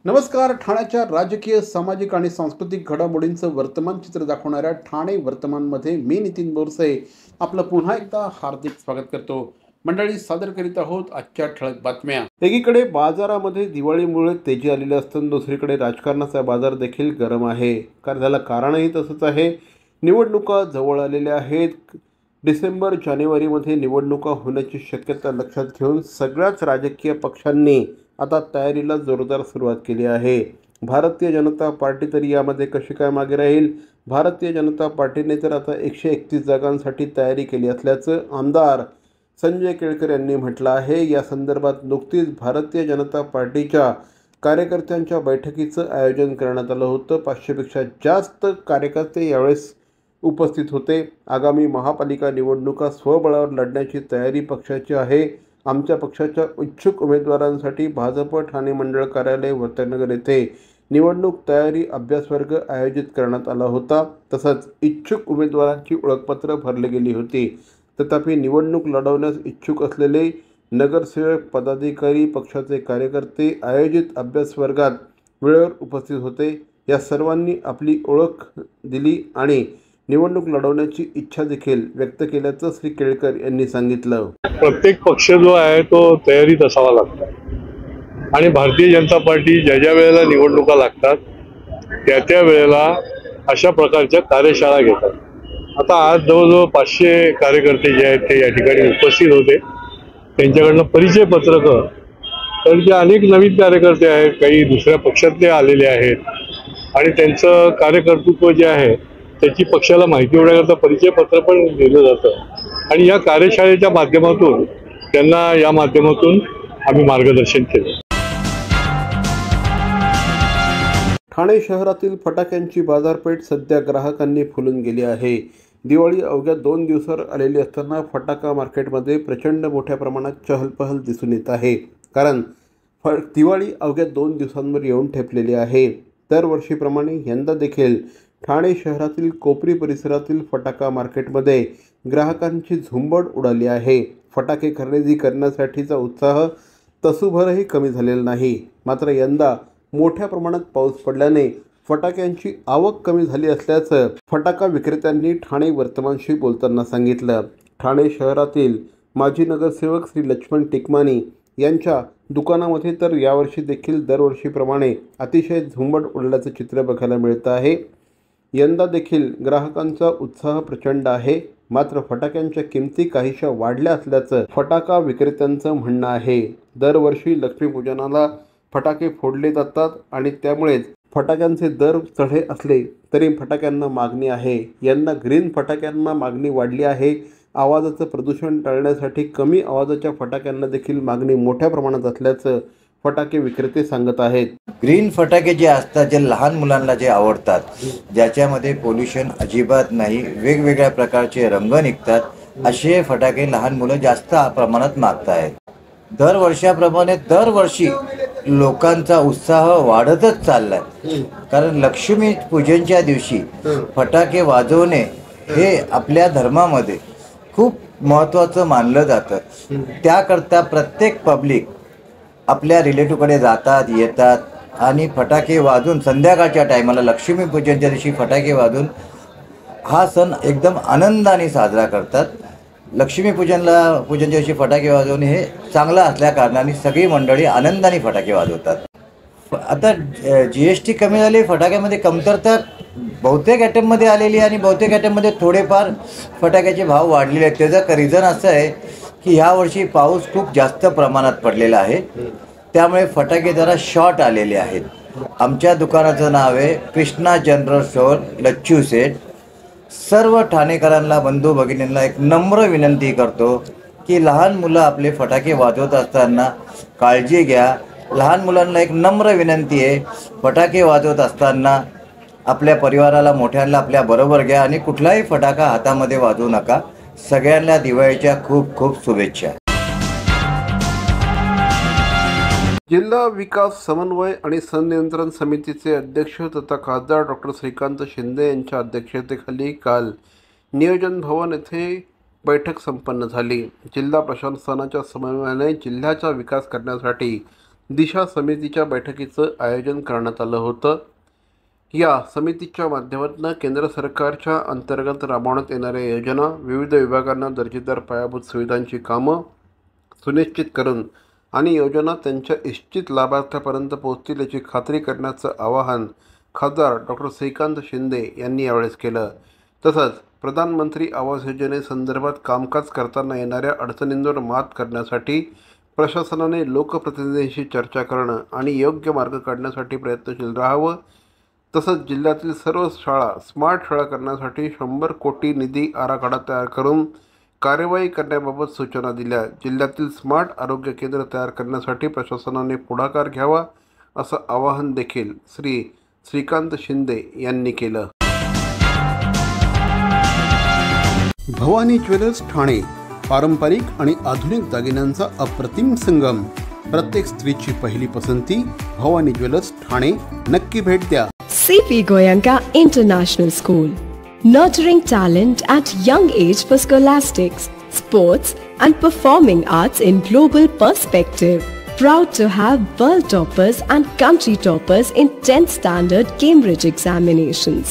नमस्कार. ठाण्याच्या राजकीय, सामाजिक आणि सांस्कृतिक घडामोडींचं वर्तमान चित्र दाखवणाऱ्या ठाणे वर्तमानमध्ये मी नितीन बोरसे आपलं पुन्हा एकदा हार्दिक स्वागत करतो. मंडळी, सादर करीत आहोत आजच्या ठळक बातम्या. एकीकडे बाजारामध्ये दिवाळीमुळे तेजी आलेली असताना दुसरीकडे राजकारणाचा बाजार देखील गरम आहे. त्याला कारणही तसंच आहे. निवडणुका जवळ आलेल्या आहेत. डिसेंबर जानेवारीमध्ये निवडणुका होण्याची शक्यता लक्षात घेऊन सगळ्याच राजकीय पक्षांनी आता तयारीला जोरदार सुरुवात केली आहे. भारतीय जनता पार्टी तरी यामध्ये कशी काय मागे राहील? भारतीय जनता पार्टीने तर आता 131 जागांसाठी तयारी केली असल्याचं आमदार संजय केळकर यांनी म्हटलं आहे. या संदर्भात नुकतीच भारतीय जनता पार्टीच्या कार्यकर्त्यांच्या बैठकीचं आयोजन करण्यात आलं होतं. 500पेक्षा जास्त कार्यकर्ते यावेळेस उपस्थित होते. आगामी महापालिका निवडणुका स्वबळावर लढण्याची तयारी पक्षाची आहे. आमच्या पक्षाच्या इच्छुक उमेदवारांसाठी भाजप ठाणे मंडळ कार्यालय वर्तनगर येथे निवडणूक तयारी अभ्यासवर्ग आयोजित करण्यात आला होता. तसंच इच्छुक उमेदवारांची ओळखपत्र भरली गेली होती. तथापि निवडणूक लढवण्यास इच्छुक असलेले नगरसेवक, पदाधिकारी, पक्षाचे कार्यकर्ते आयोजित अभ्यासवर्गात वेळेवर उपस्थित होते. या सर्वांनी आपली ओळख दिली आणि निवडणूक लढवण्याची इच्छा देखील व्यक्त केल्याचं श्री केळकर यांनी सांगितलं. प्रत्येक पक्ष जो आहे तो तयारीत असावा लागतो आणि भारतीय जनता पार्टी ज्या ज्या वेळेला निवडणुका लागतात त्या वेळेला अशा प्रकारच्या कार्यशाळा घेतात. आता आज जवळजवळ 500 कार्यकर्ते जे आहेत ते या ठिकाणी उपस्थित होते. त्यांच्याकडनं परिचय पत्रकं, कारण की अनेक नवीन कार्यकर्ते आहेत, काही दुसऱ्या पक्षातले आलेले आहेत आणि त्यांचं कार्यकर्तृत्व जे आहे त्याची पक्षाला माहिती होण्याकरता परिचय पत्र पण दिलं जातं आणि या कार्यशाळेच्या माध्यमातून त्यांना या माध्यमातून आम्ही मार्गदर्शन केलं. ठाणे शहरातील फटाक्यांची बाजारपेठ सध्या ग्राहकांनी फुलून गेली आहे. दिवाळी अवघ्या 2 दिवसावर आलेली असताना फटाका मार्केटमध्ये प्रचंड मोठ्या प्रमाणात चहलपहल दिसून येत आहे. कारण दिवाळी अवघ्या 2 दिवसांवर येऊन ठेपलेली आहे. दरवर्षीप्रमाणे यंदा देखील ठाणे शहरातील कोपरी परिसरातील फटाका मार्केटमध्ये ग्राहकांची झुंबड उडाली आहे. फटाके खरेदी करण्यासाठीचा उत्साह तसूभरही कमी झालेला नाही. मात्र यंदा मोठ्या प्रमाणात पाऊस पडल्याने फटाक्यांची आवक कमी झाली असल्याचं फटाका विक्रेत्यांनी ठाणे वर्तमानशी बोलताना सांगितलं. ठाणे शहरातील माजी नगरसेवक श्री लक्ष्मण टिकमानी यांच्या दुकानामध्ये तर यावर्षी देखील दरवर्षीप्रमाणे अतिशय झुंबड उडल्याचं चित्र बघायला मिळतं आहे. यंदा देखील ग्राहकांचा उत्साह प्रचंड आहे. मात्र फटाक्यांच्या किमती काहीशा वाढल्या असल्याचं फटाका विक्रेत्यांचं म्हणणं आहे. दरवर्षी लक्ष्मीपूजनाला फटाके फोडले जातात आणि त्यामुळेच फटाक्यांचे दर चढे असले तरी फटाक्यांना मागणी आहे. यंदा ग्रीन फटाक्यांना मागणी वाढली आहे. आवाजाचं प्रदूषण टाळण्यासाठी कमी आवाजाच्या फटाक्यांना देखील मागणी मोठ्या प्रमाणात असल्याचं फटाके विक्रेते सांगत आहेत. ग्रीन फटाके जे असतात, जे लहान मुलांना जे आवडतात, ज्याच्यामध्ये पोल्युशन अजिबात नाही, वेगवेगळ्या प्रकारचे रंग निघतात, असे फटाके लहान मुलं जास्त प्रमाणात मागत आहेत. दरवर्षाप्रमाणे दरवर्षी लोकांचा उत्साह वाढतच चाललाय. कारण लक्ष्मी पूजनच्या दिवशी फटाके वाजवणे हे आपल्या धर्मामध्ये खूप महत्त्वाचं मानलं जातं. त्याकरता प्रत्येक पब्लिक आपल्या रिलेटिव्हकडे जातात, येतात आणि फटाके वाजून संध्याकाळच्या टायमाला लक्ष्मीपूजनच्या दिवशी फटाके वाजून हा सण एकदम आनंदाने साजरा करतात. पूजनच्या दिवशी फटाके वाजवणे हे चांगलं असल्या कारणाने सगळी मंडळी आनंदाने फटाके वाजवतात. आता GST कमी झाली, फटाक्यामध्ये कमतरता बहुतेक आयटममध्ये आलेली आणि बहुतेक आयटममध्ये थोडेफार फटाक्याचे भाव वाढलेले आहेत. त्याचं रिझन असं आहे की ह्यावर्षी पाऊस खूप जास्त प्रमाणात पडलेला आहे, त्यामुळे फटाके जरा शॉर्ट आलेले आहेत. आमच्या दुकानाचं नाव आहे कृष्णा जनरल स्टोअर, लच्छू सेठ. सर्व ठाणेकरांना, बंधू भगिनींना एक नम्र विनंती करतो की लहान मुलं आपले फटाके वाजवत असताना काळजी घ्या. लहान मुलांना एक नम्र विनंती आहे, फटाके वाजवत असताना आपल्या परिवाराला, मोठ्यांना आपल्या बरोबर घ्या आणि कुठलाही फटाका हातामध्ये वाजवू नका. सगळ्यांना दिवाळीच्या खूप खूप शुभेच्छा. जिल्हा विकास समन्वय आणि संनियंत्रण समितीचे अध्यक्ष तथा खासदार डॉक्टर श्रीकांत शिंदे यांच्या अध्यक्षतेखाली काल नियोजन भवन येथे बैठक संपन्न झाली. जिल्हा प्रशासनाच्या समन्वयाने जिल्ह्याचा विकास करण्यासाठी दिशा समितीच्या बैठकीचं आयोजन करण्यात आलं होतं। या समितीच्या माध्यमातून केंद्र सरकारच्या अंतर्गत राबवण्यात येणाऱ्या योजना, विविध विभागांना दर्जेदार पायाभूत सुविधांची कामं सुनिश्चित करून आणि योजना त्यांच्या इच्छित लाभार्थ्यापर्यंत पोहोचतील याची खात्री करण्याचं आवाहन खासदार डॉक्टर श्रीकांत शिंदे यांनी यावेळेस केलं। तसंच प्रधानमंत्री आवास योजनेसंदर्भात कामकाज करताना येणाऱ्या अडचणींवर मात करण्यासाठी प्रशासनाने लोकप्रतिनिधींशी चर्चा करणं आणि योग्य मार्ग काढण्यासाठी प्रयत्नशील राहावं। तसंच जिल्ह्यातील सर्व शाळा स्मार्ट शाळा करण्यासाठी 100 कोटी निधी आराखडा तयार करून कार्यवाही करण्याबाबत सूचना दिल्या। जिल्ह्यातील स्मार्ट आरोग्य केंद्र तयार करण्यासाठी प्रशासनाने पुढाकार घ्यावा असं आवाहन देखील श्रीकांत शिंदे यांनी केलं। भवानी ज्वेलर्स ठाणे, पारंपरिक आणि आधुनिक दागिन्यांचा अप्रतिम संगम। प्रत्येक स्त्रीची पहिली पसंती भवानी ज्वेलर्स ठाणे, नक्की भेट द्या। CP Goenka International School, nurturing talent at young age for scholastics, sports and performing arts in global perspective. Proud to have world toppers and country toppers in 10th standard Cambridge examinations.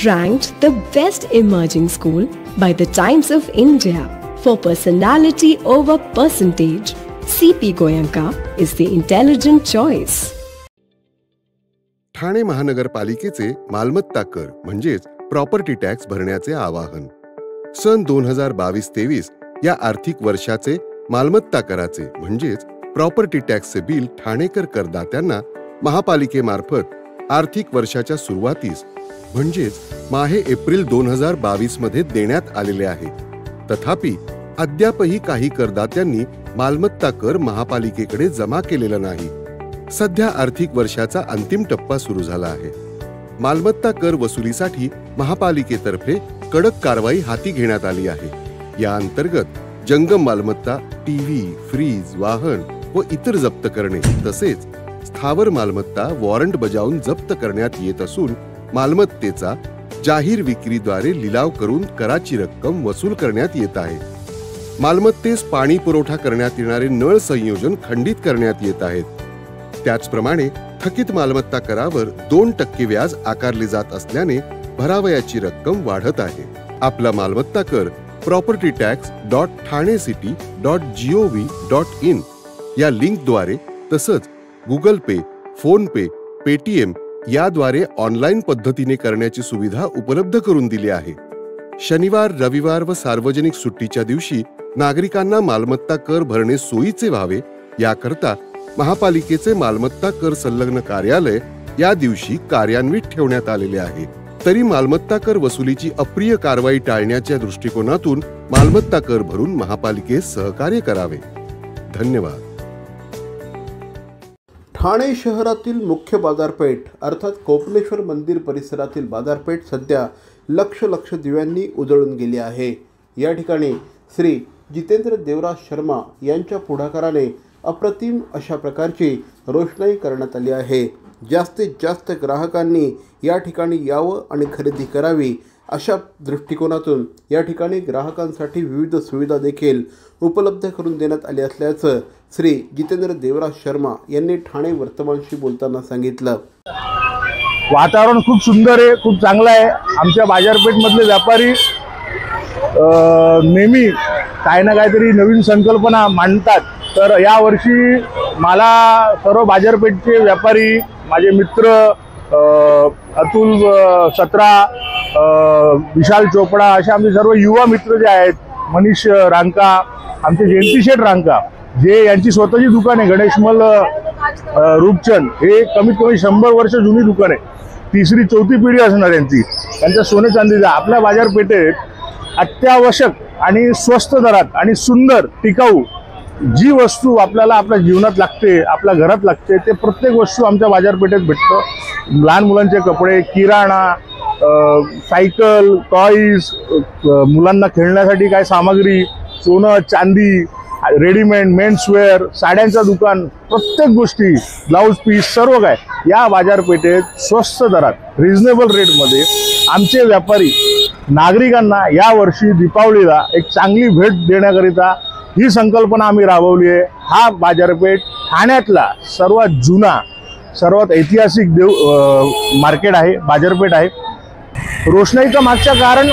Ranked the best emerging school by the Times of India for personality over percentage. CP Goenka is the intelligent choice. Thane महानगरपालिकेचे मालमत्ता कर म्हणजेच property tax भरण्याचे आवाहन। सन 2022-23 या आर्थिक वर्षाचे मालमत्ता कराचे म्हणजेच प्रॉपर्टी टॅक्सचे बिल ठाणेकर करदात्यांना महापालिकेमार्फत आर्थिक वर्षाच्या सुरुवातीस म्हणजेच माहे एप्रिल 2022 मध्ये देण्यात आलेले आहे। तथापि अद्यापही काही करदात्यांनी मालमत्ता कर महापालिकेकडे जमा केलेला नाही। सध्या आर्थिक वर्षाचा अंतिम टप्पा सुरू झाला आहे। मालमत्ता कर वसुलीसाठी महापालिकेतर्फे कडक कारवाई हाती घेण्यात आली आहे। या अंतर्गत जंगम मालमत्ता, टीव्ही, फ्रीज, वाहन व इतर जप्त करणे तसेच स्थावर मालमत्ता वॉरंट बजावून जप्त करण्यात येत असून मालमत्तेचा जाहीर विक्रीद्वारे लिलाव करून कराची रक्कम वसूल करण्यात येत आहे। मालमत्तेस पाणी पुरवठा करण्यात येणारे नळ संयोजन खंडित करण्यात येत आहेत। त्याचप्रमाणे थकीत मालमत्ता करावर 2% व्याज आकारले जात असल्याने भरावयाची रक्कम वाढत आहे। आपला मालमत्ता कर propertytax.thanecity.gov.in या लिंकद्वारे तसंच गुगल पे, फोन पे, पेटीएम याद्वारे ऑनलाईन पद्धतीने करण्याची सुविधा उपलब्ध करून दिली आहे। शनिवार, रविवार व सार्वजनिक सुट्टीच्या दिवशी नागरिकांना मालमत्ता कर भरणे सोयीचे व्हावे याकरता महापालिकेचे मालमत्ता कर संलग्न कार्यालय या दिवशी कार्यान्वित ठेवण्यात आलेले आहे। तरी मालमत्ता कर वसुलीची अप्रिय कारवाई टाळण्याच्या दृष्टिकोनातून मालमत्ता कर भरून महापालिकेस सहकार्य करावे। धन्यवाद। ठाणे शहरातील मुख्य बाजारपेठ अर्थात कोपलेश्वर मंदिर परिसरातील बाजारपेठ सध्या लक्ष दिव्यांनी उजळून गेली आहे। या ठिकाणी श्री जितेंद्र देवराज शर्मा यांच्या पुढाकाराने अप्रतिम अशा प्रकारची रोषणाई करण्यात आली आहे। जास्तीत जास्त ग्राहकांनी या ठिकाणी यावं आणि खरेदी करावी अशा दृष्टिकोनातून या ठिकाणी ग्राहकांसाठी विविध सुविधा देखील उपलब्ध करून देण्यात आली असल्याचं श्री जितेंद्र देवराज शर्मा यांनी ठाणे वर्तमानशी बोलताना सांगितलं। वातावरण खूप सुंदर आहे, खूप चांगलं आहे। आमच्या बाजारपेठमधले व्यापारी नेहमी काही ना काहीतरी नवीन संकल्पना मांडतात। तर या वर्षी मला सर्व बाजारपेठचे व्यापारी, माझे मित्र अतुल सत्रा, विशाल चोपडा असे आमचे सर्व युवा मित्र जे आहेत, मनीष रांका, आमचे जयंती शेठ रांका जे यांची स्वतःची दुकान आहे गणेशमल रूपचंद, हे कमीत कमी 100 वर्ष जुनी दुकान आहे, 3री-4थी पिढी असणार यांची। त्यांच्या सोने चांदीचा आपल्या बाजारपेठेत अत्यावश्यक आणि स्वस्त दरात आणि सुंदर टिकाऊ जी वस्तू आपल्याला आपल्या जीवनात लागते, आपल्या घरात लागते, ते प्रत्येक वस्तू आमच्या बाजारपेठेत भेटतं। लहान मुलांचे कपडे, किराणा, सायकल, टॉईज, मुलांना खेळण्यासाठी काय सामग्री, सोनं चांदी, रेडीमेड, मेन्सवेअर, साड्यांचं दुकान, प्रत्येक गोष्टी, ब्लाऊज पीस, सर्व काय या बाजारपेठेत स्वस्त दरात रिझनेबल रेटमध्ये आमचे व्यापारी नागरिकांना या वर्षी दीपावलीला एक चांगली भेट देण्याकरिता ही संकल्पना आम्ही राबवली आहे. हा बाजारपेठ ठाण्यातला सर्वात जुना, सर्वात ऐतिहासिक मार्केट आहे, बाजारपेठ आहे. रोषणाईचं मागचं कारण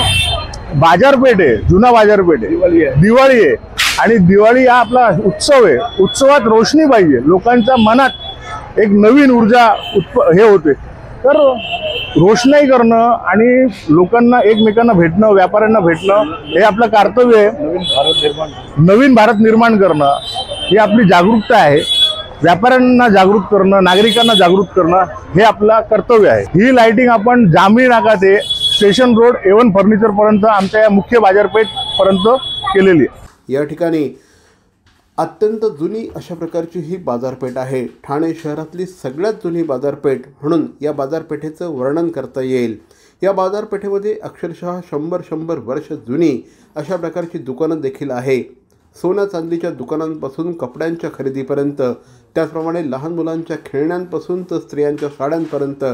बाजारपेठ आहे, जुना बाजारपेठ आहे, दिवाळी आहे आणि दिवाळी हा आपला उत्सव आहे. उत्सवात रोषणी पाहिजे, लोकांच्या मनात एक नवीन ऊर्जा हे होते. तर रोषणाई करणं आणि लोकांना एकमेकांना भेटणं, व्यापाऱ्यांना भेटणं हे आपलं कर्तव्य आहे. नवीन भारत निर्माण करणं ही आपली जागरूकता आहे. व्यापाऱ्यांना जागृत करणं, नागरिकांना जागृत करणं हे आपलं कर्तव्य आहे. ही लाइटिंग आपण जांभळी नाका ते स्टेशन रोड A1 फर्निचर पर्यंत आमच्या या मुख्य बाजारपेठ पर्यंत केलेली आहे. या ठिकाणी अत्यंत जुनी अशा प्रकारची ही बाजारपेठ आहे. ठाणे शहरातली सगळ्यात जुनी बाजारपेठ म्हणून या बाजारपेठेचं वर्णन करता येईल. या बाजारपेठेमध्ये अक्षरशः 100 वर्ष जुनी अशा प्रकारची दुकानं देखील आहे. सोन्या चांदीच्या दुकानांपासून कपड्यांच्या खरेदीपर्यंत, त्याचप्रमाणे लहान मुलांच्या खेळण्यांपासून तर स्त्रियांच्या साड्यांपर्यंत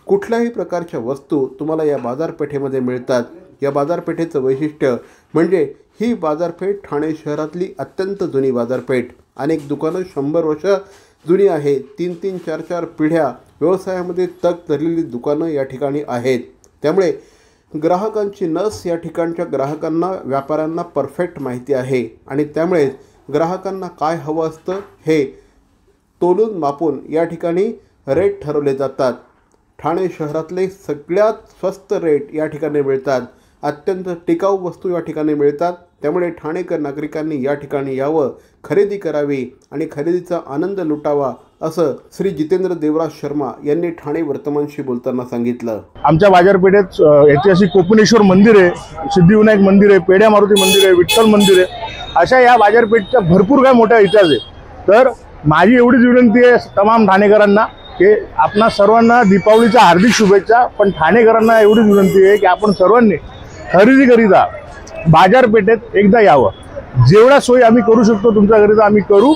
कुठल्याही प्रकारच्या वस्तू तुम्हाला या बाजारपेठेमध्ये मिळतात. या बाजारपेठेचं वैशिष्ट्य म्हणजे ही बाजारपेठ ठाणे शहरातली अत्यंत जुनी बाजारपेठ. अनेक दुकानं 100 वर्ष जुनी आहेत. 3-3, 4-4 पिढ्या व्यवसायामध्ये तग धरलेली दुकानं या ठिकाणी आहेत. त्यामुळे ग्राहकांची नस या ठिकाणच्या ग्राहकांना, व्यापाऱ्यांना परफेक्ट माहिती आहे आणि त्यामुळे ग्राहकांना काय हवं असतं हे तोलून मापून या ठिकाणी रेट ठरवले जातात. ठाणे शहरातले सगळ्यात स्वस्त रेट या ठिकाणी मिळतात. अत्यंत टिकाऊ वस्तू या ठिकाणी मिळतात. त्यामुळे ठाणेकर नागरिकांनी या ठिकाणी यावं, खरेदी करावी आणि खरेदीचा आनंद लुटावा असं श्री जितेंद्र देवराज शर्मा यांनी ठाणे वर्तमानशी बोलताना सांगितलं. आमच्या बाजारपेठेत ऐतिहासिक कोपनेश्वर मंदिर आहे, सिद्धिविनायक मंदिर आहे, पेड्या मारुती मंदिर आहे, विठ्ठल मंदिर आहे. अशा या बाजारपेठच्या भरपूर काय मोठा इतिहास आहे. तर माझी एवढीच विनंती आहे तमाम ठाणेकरांना की आपणा सर्वांना दीपावलीच्या हार्दिक शुभेच्छा. पण ठाणेकरांना एवढीच विनंती आहे की आपण सर्वांनी खरेदीकरिता बाजारपेठेत एकदा यावं. जेवढा सोयी आम्ही करू शकतो तुमच्याकरिता आम्ही करू.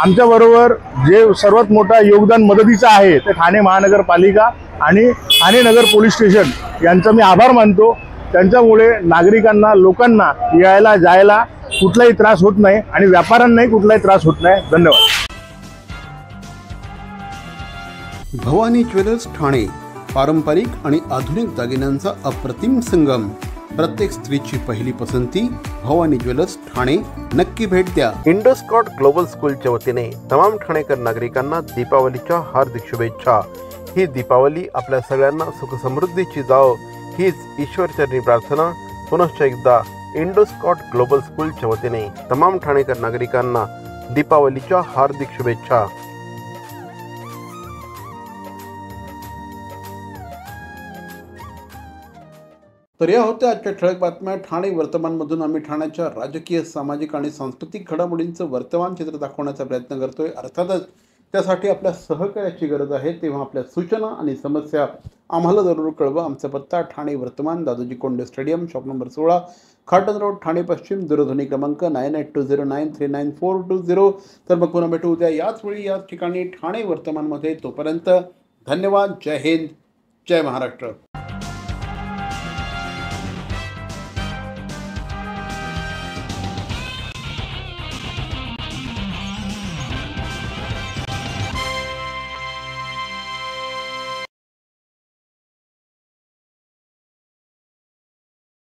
आमच्याबरोबर जे सर्वात मोठा योगदान मदतीचं आहे ते ठाणे महानगरपालिका आणि ठाणे नगर पोलीस स्टेशन यांचा मी आभार मानतो. त्यांच्यामुळे नागरिकांना, लोकांना यायला जायला कुठलाही त्रास होत नाही आणि व्यापाऱ्यांनाही कुठलाही त्रास होत नाही. धन्यवाद. भवानी ज्वेलर्स ठाणे, पारंपरिक आणि आधुनिक दागिन्यांचा अप्रतिम संगम. प्रत्येक स्त्रीची पहिली पसंती भवानी ज्वेलर्स ठाणे. नक्की भेट द्या. इंडोस्कॉट ग्लोबल स्कूलच्या वतीने तमाम ठाणेकर नागरिकांना दीपावलीच्या हार्दिक शुभेच्छा. ही दीपावली आपल्या सगळ्यांना सुख समृद्धीची जावो हीच ईश्वरचरणी प्रार्थना. पुनश्च एकदा इंडोस्कॉट ग्लोबल स्कूलच्या वतीने तमाम ठाणेकर नागरिकांना दीपावलीच्या हार्दिक शुभेच्छा. तर या होत्या आजच्या ठळक बातम्या. ठाणे वर्तमानमधून आम्ही ठाण्याच्या राजकीय, सामाजिक आणि सांस्कृतिक घडामोडींचं वर्तमान चित्र दाखवण्याचा प्रयत्न करतोय. अर्थातच त्यासाठी आपल्या सहकार्याची गरज आहे. तेव्हा आपल्या सूचना आणि समस्या आम्हाला जरूर कळवा. आमचा पत्ता ठाणे वर्तमान, Dadoji Konde stadium, shop number 16, Khatan road, Thane पश्चिम. दूरध्वनी क्रमांक 9820939420. तर मग पुन्हा भेटू उद्या याच वेळी याच ठिकाणी ठाणे वर्तमानमध्ये. तोपर्यंत धन्यवाद. जय हिंद, जय महाराष्ट्र.